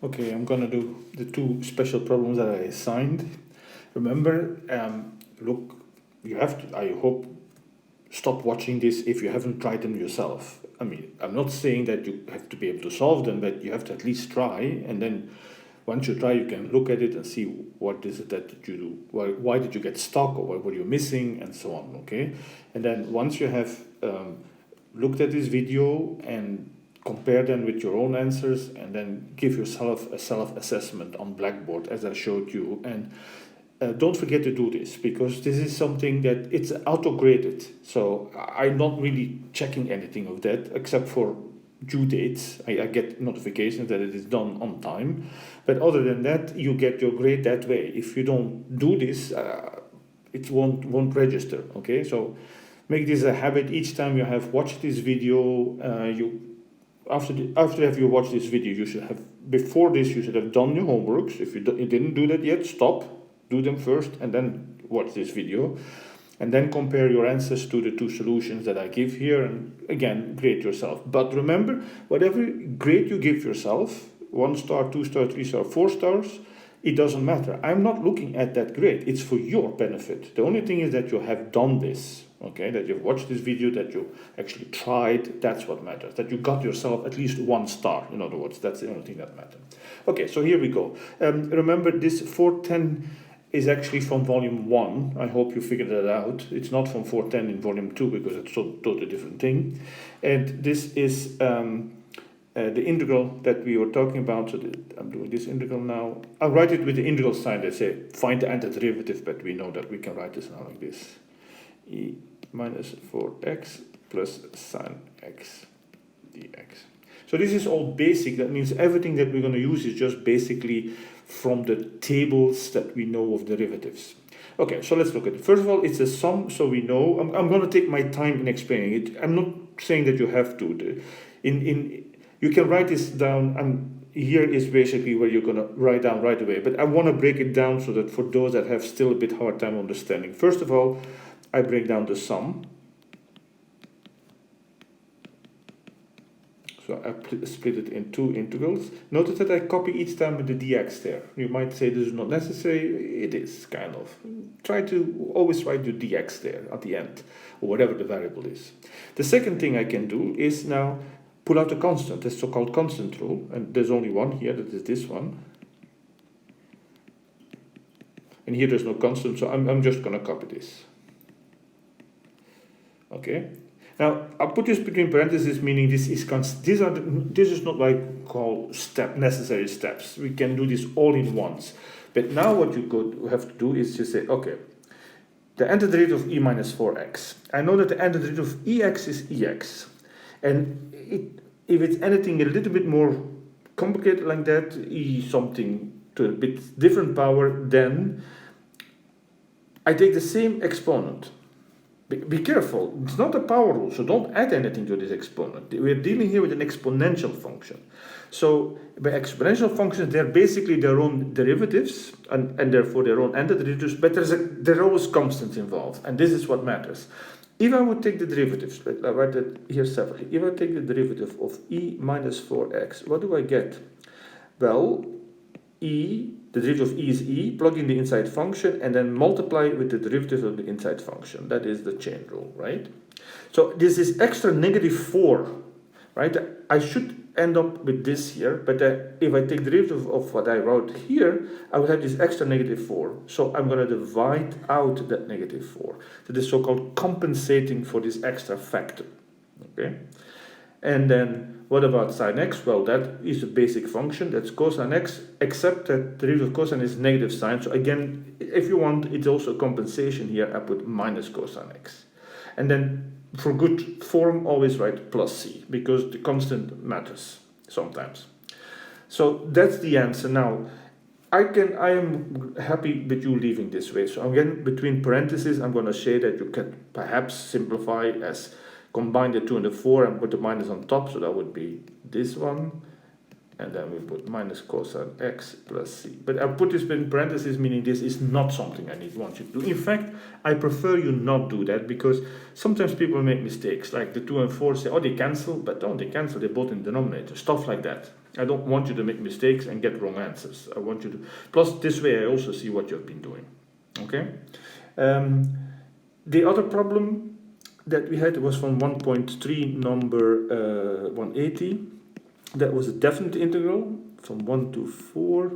Okay, I'm gonna do the two special problems that I assigned. Remember, look, you have to, I hope, stop watching this if you haven't tried them yourself. I mean, I'm not saying that you have to be able to solve them, but you have to at least try, and then once you try, you can look at it and see what is it that you do, why did you get stuck, or what were you missing, and so on, okay? And then once you have looked at this video and compare them with your own answers, and then give yourself a self-assessment on Blackboard as I showed you. And don't forget to do this, because this is something that it's auto-graded. So I'm not really checking anything of that except for due dates. I get notifications that it is done on time. But other than that, you get your grade that way. If you don't do this, it won't register, okay? So make this a habit. Each time you have watched this video, after have you watched this video, you should have, before this, you should have done your homeworks. If you didn't do that yet, stop, do them first, and then watch this video. And then compare your answers to the two solutions that I give here, and again, grade yourself. But remember, whatever grade you give yourself, 1 star, 2 star, 3 star, 4 stars, it doesn't matter. I'm not looking at that grade. It's for your benefit. The only thing is that you have done this, okay? That you've watched this video, that you actually tried. That's what matters. That you got yourself at least 1 star. In other words, that's the only thing that matters. Okay, so here we go. Remember, this 410 is actually from volume 1. I hope you figured that out. It's not from 410 in volume 2, because it's a totally different thing. And this is the integral that we were talking about. So I'm doing this integral now. I'll write it with the integral sign. They say find the antiderivative, but we know that we can write this now like this. E minus 4x plus sine x dx. So this is all basic. That means everything that we're going to use is just basically from the tables that we know of derivatives. Okay, so let's look at it. First of all, it's a sum, so we know. I'm going to take my time in explaining it. I'm not saying that you have to. You can write this down, and here is basically where you're going to write down right away. But I want to break it down so that for those that have still a bit hard time understanding. First of all, I break down the sum. So I split it in two integrals. Notice that I copy each time with the dx there. You might say this is not necessary. It is, kind of. Try to always write your dx there at the end, or whatever the variable is. The second thing I can do is now pull out a constant, the so-called constant rule. And there's only one here, that is this one. And here there's no constant, so I'm just going to copy this. Okay. Now, I'll put this between parentheses, meaning this is this is not like called necessary steps. We can do this all in once. But now what you could have to do is just say, okay, the antiderivative of e minus 4x. I know that the antiderivative of ex is ex. And if it's anything a little bit more complicated like that, e something to a bit different power, then I take the same exponent. Be careful, it's not a power rule, so don't add anything to this exponent. We're dealing here with an exponential function. So by exponential functions, they're basically their own derivatives, and therefore their own antiderivatives, but there are always constants involved, and this is what matters. If I would take the derivatives, I write it here separately, if I take the derivative of e minus 4x, what do I get? Well, the derivative of e is e, plug in the inside function, and then multiply with the derivative of the inside function. That is the chain rule, right? So this is extra negative 4, right? I should end up with this here, but if I take the derivative of what I wrote here, I would have this extra negative 4. So I'm going to divide out that negative 4. That is so-called compensating for this extra factor, okay? And then what about sine x? Well, that is a basic function. That's cosine x, except that the derivative of cosine is negative sine. So again, if you want, it's also a compensation here. I put minus cosine x. And then for good form, always write plus c, because the constant matters sometimes. So that's the answer. Now, I am happy with you leaving this way. So again, between parentheses, I'm going to say that you can perhaps simplify as combine the 2 and the 4 and put the minus on top, so that would be this one, and then we put minus cosine x plus c. But I put this in parentheses, meaning this is not something I want you to do. In fact, I prefer you not do that, because sometimes people make mistakes, like the 2 and 4 say, oh, they cancel, but don't they cancel, they're both in the denominator, stuff like that. I don't want you to make mistakes and get wrong answers. I want you to, plus this way I also see what you've been doing, okay? The other problem that we had was from 1.3, number 180. That was a definite integral from 1 to 4,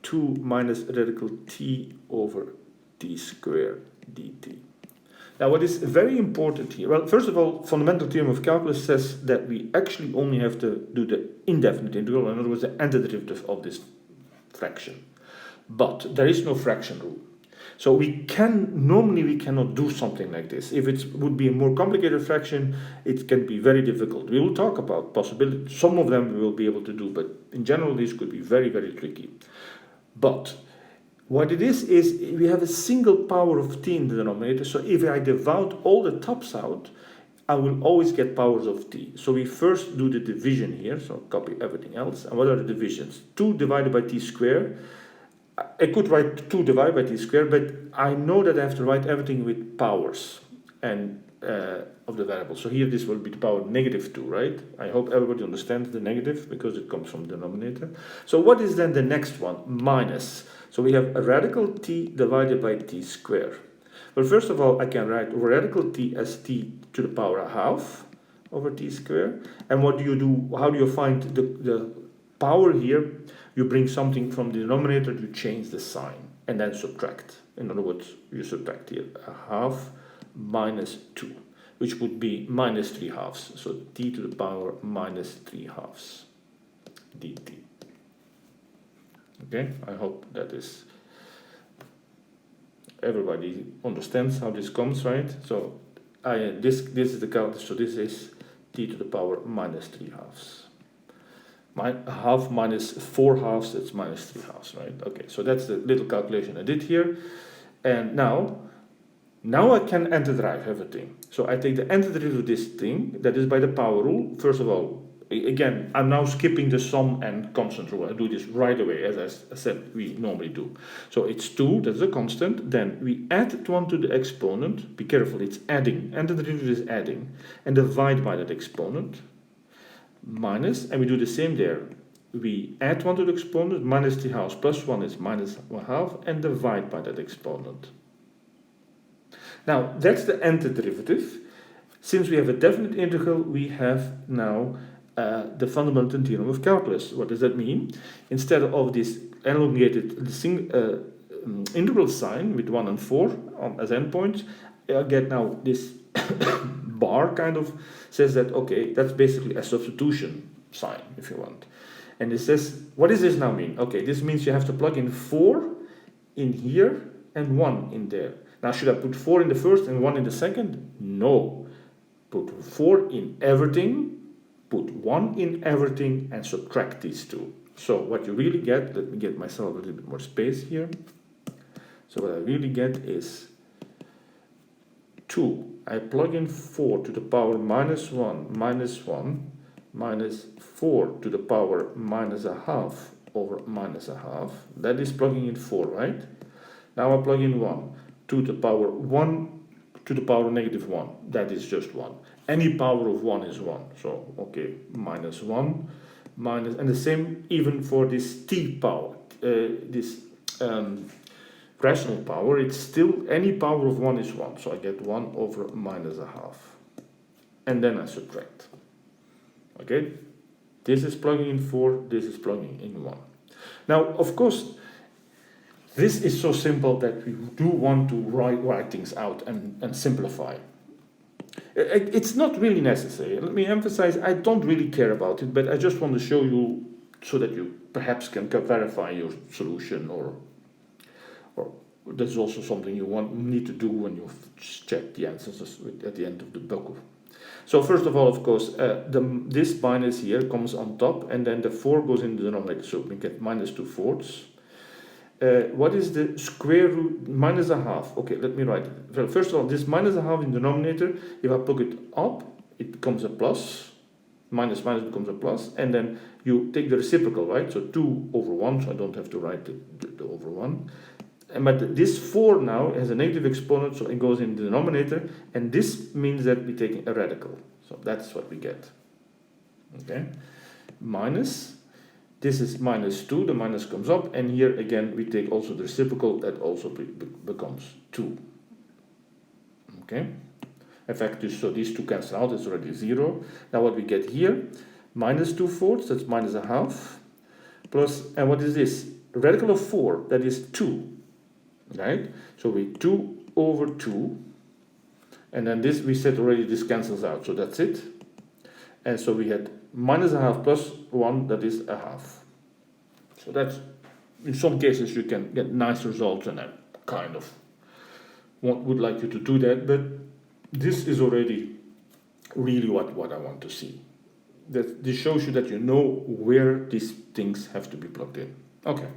2 minus radical t over t squared dt. Now, what is very important here, well, first of all, fundamental theorem of calculus says that we actually only have to do the indefinite integral, in other words, the antiderivative of this fraction. But there is no fraction rule. So normally we cannot do something like this. If it would be a more complicated fraction, it can be very difficult. We will talk about possibilities. Some of them we will be able to do, but in general, this could be very, very tricky. But what it is we have a single power of t in the denominator. So if I divide all the tops out, I will always get powers of t. So we first do the division here. So copy everything else. And what are the divisions? 2 divided by t squared. I could write 2 divided by t squared, but I know that I have to write everything with powers and of the variable. So here this will be the power -2, right? I hope everybody understands the negative because it comes from the denominator. So what is then the next one? Minus. So we have a radical t divided by t squared. Well, first of all, I can write radical t as t to the power a half over t squared. And what do you do? How do you find the power here? You bring something from the denominator, you change the sign, and then subtract. In other words, you subtract here a half minus 2, which would be minus 3 halves. So t to the power minus 3 halves dt. Okay, I hope that is everybody understands how this comes, right? So this is the calculus. So this is t to the power minus 3 halves. A half minus 4 halves, that's minus 3 halves, right? Okay, so that's the little calculation I did here. And now I can antiderive everything. So I take the antiderivative of this thing, that is by the power rule. First of all, again, I'm now skipping the sum and constant rule. I do this right away, as I said we normally do. So it's 2, that's a constant. Then we add 1 to the exponent. Be careful, it's adding. Antiderivative is adding. And divide by that exponent. Minus, and we do the same there. We add 1 to the exponent, minus 3 halves plus 1 is minus 1 half, and divide by that exponent. Now, that's the antiderivative. Since we have a definite integral, we have now the fundamental theorem of calculus. What does that mean? Instead of this elongated integral sign with 1 and 4 as endpoints, I get now this bar kind of says that, okay, that's basically a substitution sign, if you want. And it says, what does this now mean? Okay, this means you have to plug in 4 in here and 1 in there. Now, should I put 4 in the first and 1 in the second? No. Put 4 in everything, put 1 in everything, and subtract these two. So what you really get, let me get myself a little bit more space here. So what I really get is 2. I plug in 4 to the power minus 1 minus 4 to the power minus a half over minus a half. That is plugging in 4, right? Now I plug in 1 to the power 1 to the power -1. That is just 1. Any power of 1 is 1. So, okay, minus 1, minus, and the same even for this t power, rational power, it's still any power of 1 is 1. So I get 1 over minus a half. And then I subtract. Okay? This is plugging in 4, this is plugging in 1. Now, of course, this is so simple that we do want to write things out and simplify. It's not really necessary. Let me emphasize, I don't really care about it, but I just want to show you so that you perhaps can verify your solution, or that's also something you need to do when you check the answers at the end of the book. So first of all, of course, this minus here comes on top, and then the 4 goes in the denominator, so we get minus 2/4. What is the square root? Minus a half. Okay, let me write it. Well, first of all, this minus a half in the denominator, if I plug it up, it becomes a plus. minus minus becomes a plus, and then you take the reciprocal, right? So 2 over 1, so I don't have to write the over 1. But this 4 now has a negative exponent, so it goes in the denominator, and this means that we're taking a radical. So that's what we get. Okay? Minus, this is minus 2, the minus comes up, and here again we take also the reciprocal, that also becomes 2. Okay? In fact, so these two cancel out, it's already 0. Now what we get here, minus 2/4, that's minus a half, plus, and what is this? Radical of 4, that is 2. Right? So we 2 over 2, and then this we said already this cancels out, so that's it. And so we had minus a half plus 1, that is a half. So that's, in some cases you can get nice results, and I kind of would like you to do that, but this is already really what I want to see. This shows you that you know where these things have to be plugged in. Okay,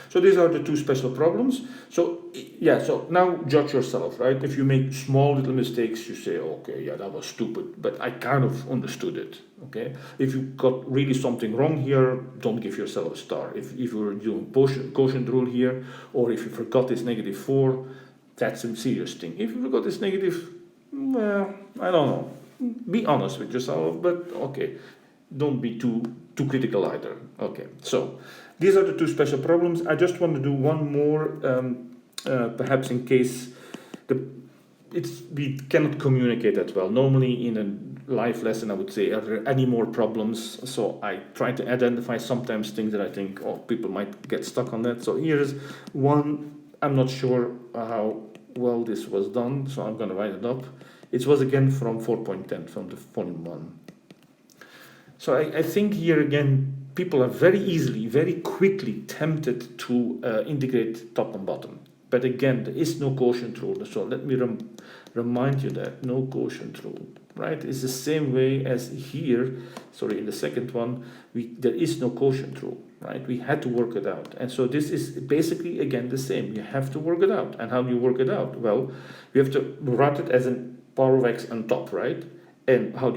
so these are the two special problems. So yeah, so now judge yourself, right? If you make small little mistakes, you say, okay, yeah, that was stupid, but I kind of understood it, okay? If you got really something wrong here, don't give yourself a star. If you were doing quotient rule here, or if you forgot this -4, that's a serious thing. If you forgot this negative, well, I don't know. Be honest with yourself, but okay, don't be too critical either. Okay, so these are the two special problems. I just want to do one more, perhaps in case we cannot communicate that well. Normally in a live lesson I would say, are there any more problems? So I try to identify sometimes things that I think, oh, people might get stuck on that. So here's one. I'm not sure how well this was done, so I'm going to write it up. It was again from 4.10, from the volume 1. So I think here again, people are very quickly tempted to integrate top and bottom. But again, there is no quotient rule. So let me remind you that no quotient rule, right? It's the same way as here, sorry, in the second one, there is no quotient rule, right? We had to work it out. And so this is basically, again, the same. You have to work it out. And how do you work it out? Well, you have to write it as a power of x on top, right? And what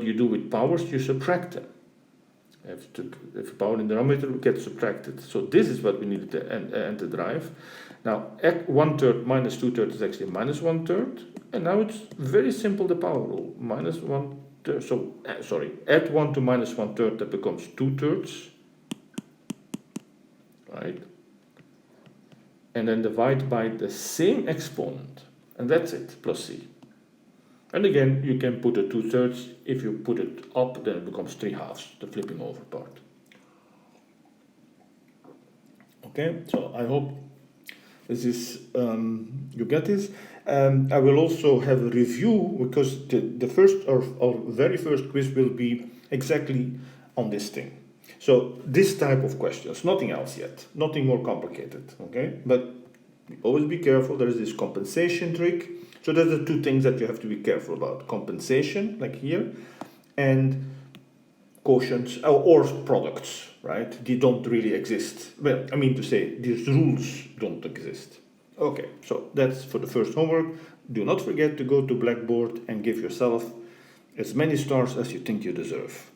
do you do with powers? You subtract them. If power in the denominator gets subtracted. So this is what we needed to enter drive. Now, at 1/3 minus 2/3 is actually minus 1/3. And now it's very simple, the power rule. Minus 1/3. So, sorry, add 1 to minus 1/3, that becomes 2/3. Right? And then divide by the same exponent. And that's it, plus c. And again, you can put a 2/3. If you put it up, then it becomes 3/2, the flipping over part. Okay, so I hope this is, you get this. I will also have a review, because the first or very first quiz will be exactly on this thing. So this type of questions, nothing else yet, nothing more complicated, okay? But always be careful, there is this compensation trick. So those are the two things that you have to be careful about. Compensation, like here, and quotients or products, right? They don't really exist. Well, I mean to say, these rules don't exist. Okay, so that's for the first homework. Do not forget to go to Blackboard and give yourself as many stars as you think you deserve.